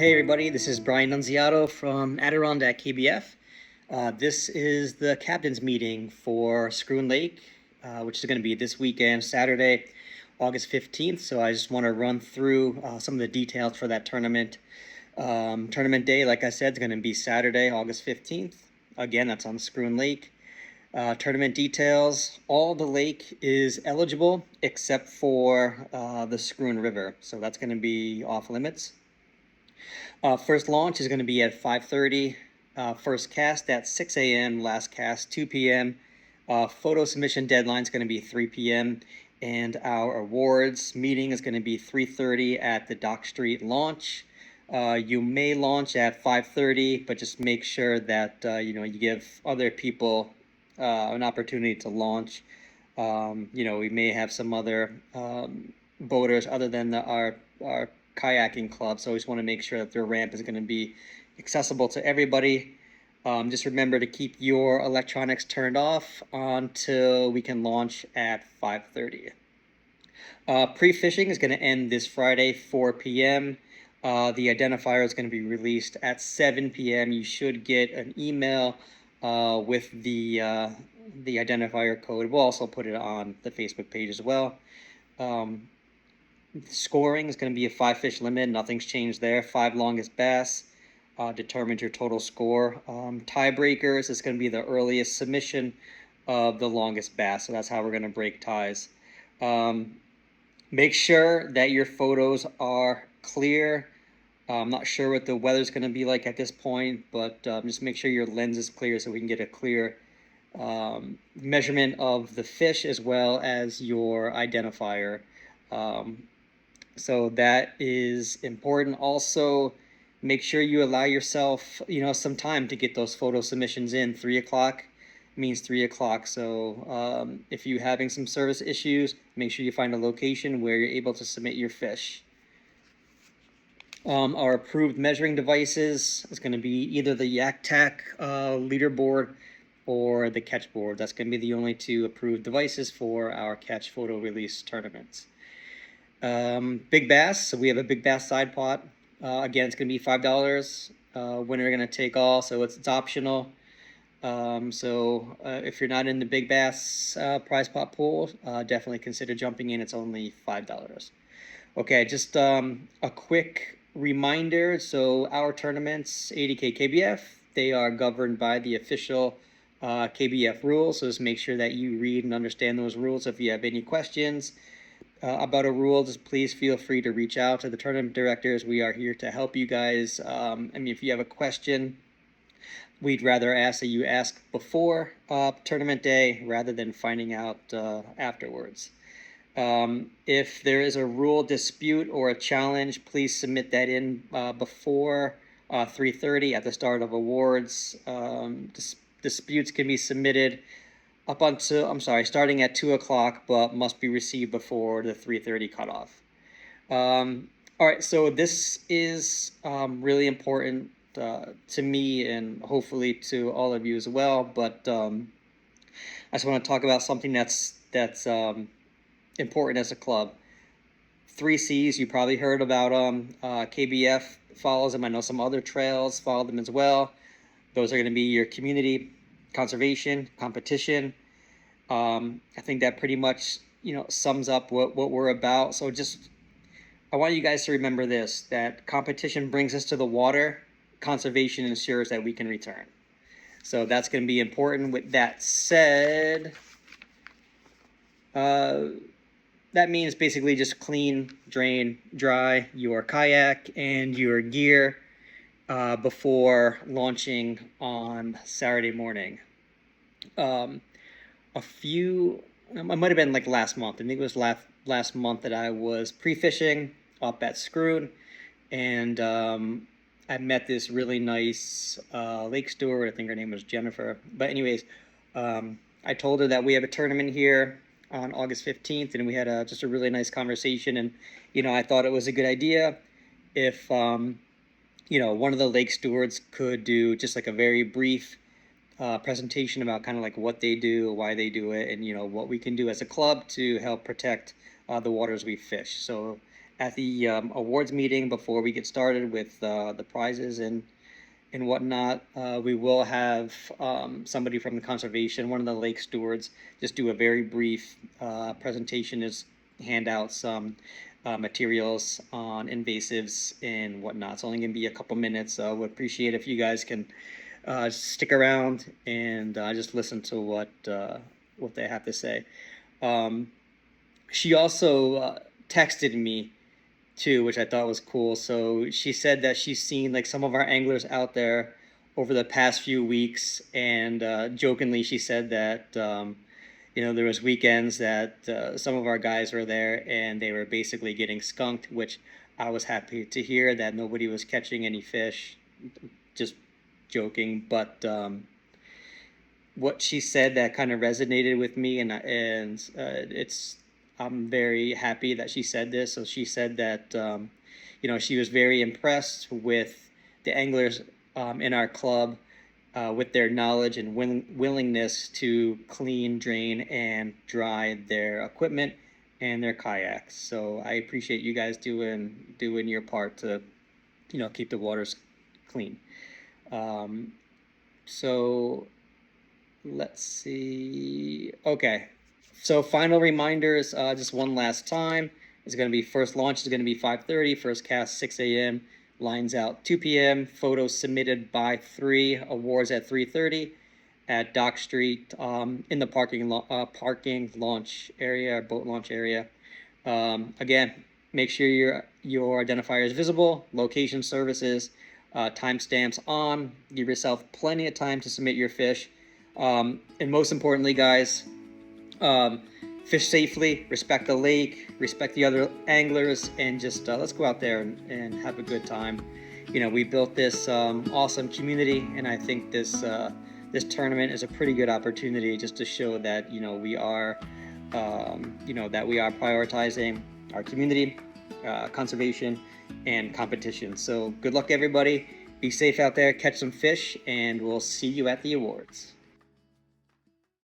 Hey everybody, this is Brian Nunziato from Adk Kbf. This is the captain's meeting for Schroon Lake, which is going to be this weekend, Saturday, August 15th. So I just want to run through some of the details for that tournament. Tournament day, like I said, is going to be Saturday, August 15th. Again, that's on Schroon Lake. Tournament details, all the lake is eligible except for the Schroon River. So that's going to be off limits. First launch is going to be at 5:30. First cast at 6 a.m. Last cast 2 p.m. Photo submission deadline is going to be 3 p.m. And our awards meeting is going to be 3:30 at the Dock Street launch. You may launch at 5:30, but just make sure that you give other people an opportunity to launch. We may have some other boaters other than our kayaking club, so I just want to make sure that their ramp is going to be accessible to everybody. Just remember to keep your electronics turned off until we can launch at 5:30. Pre-fishing is going to end this Friday, 4 p.m. The identifier is going to be released at 7 p.m. You should get an email with the identifier code. We'll also put it on the Facebook page as well. Scoring is going to be a 5-fish limit. Nothing's changed there. 5 longest bass determines your total score. Tiebreakers is going to be the earliest submission of the longest bass. So that's how we're going to break ties. Make sure that your photos are clear. I'm not sure what the weather's going to be like at this point, but just make sure your lens is clear so we can get a clear measurement of the fish as well as your identifier. So that is important. Also, make sure you allow yourself, some time to get those photo submissions in. 3 o'clock means 3 o'clock. So if you're having some service issues, make sure you find a location where you're able to submit your fish. Our approved measuring devices is going to be either the Adk leaderboard or the catch board. That's going to be the only 2 approved devices for our catch photo release tournaments. Big bass, so we have a big bass side pot. Again, it's going to be $5. Winner going to take all, so it's optional. If you're not in the big bass prize pot pool, definitely consider jumping in. It's only $5. Okay, just a quick reminder. So our tournaments, Adk Kbf, they are governed by the official KBF rules. So just make sure that you read and understand those rules. If you have any questions about a rule, just please feel free to reach out to the tournament directors. We are here to help you guys. If you have a question, we'd rather ask that you ask before tournament day rather than finding out afterwards. If there is a rule dispute or a challenge, please submit that in before 3:30 at the start of awards. Disputes can be submitted up until, starting at 2 o'clock, but must be received before the 3:30 cutoff. All right, so this is really important to me and hopefully to all of you as well, but I just want to talk about something that's important as a club. 3 C's, you probably heard about them. KBF follows them. I know some other trails follow them as well. Those are going to be your community, conservation, competition. I think that pretty much sums up what we're about. So I want you guys to remember this, that competition brings us to the water, conservation ensures that we can return. So that's going to be important. With that said, that means basically just clean, drain, dry your kayak and your gear before launching on Saturday morning. It might have been like last month. I think it was last month that I was pre-fishing up at Schroon, and I met this really nice lake steward. I think her name was Jennifer. But anyways, I told her that we have a tournament here on August 15th, and we had just a really nice conversation. And I thought it was a good idea if one of the lake stewards could do just like a very brief presentation about kind of like what they do, why they do it, and what we can do as a club to help protect the waters we fish. So at the awards meeting before we get started with the prizes and whatnot. We will have somebody from the conservation, one of the lake stewards, just do a very brief presentation, is hand out some materials on invasives and whatnot. It's only going to be a couple minutes, so we'd appreciate if you guys can stick around and just listen to what they have to say. She also texted me too, which I thought was cool. So she said that she's seen like some of our anglers out there over the past few weeks, and jokingly she said that there was weekends that some of our guys were there and they were basically getting skunked, which I was happy to hear that nobody was catching any fish. Just joking, but what she said that kind of resonated with me, and I'm very happy that she said this. So she said that she was very impressed with the anglers in our club, with their knowledge and willingness to clean, drain, and dry their equipment and their kayaks. So I appreciate you guys doing your part to keep the waters clean. So let's see. Okay. So final reminders, just one last time. It's going to be first launch is going to be 5:30, first cast 6 a.m., lines out 2 p.m., photos submitted by 3, awards at 3:30 at Dock Street in the parking launch area, boat launch area. Again, make sure your identifier is visible, location services, timestamps on. Give yourself plenty of time to submit your fish. And most importantly, guys, fish safely, respect the lake, respect the other anglers, and just let's go out there and have a good time. We built this awesome community, and I think this tournament is a pretty good opportunity just to show that we are prioritizing our community, conservation, and competition. So good luck, everybody. Be safe out there, catch some fish, and we'll see you at the awards.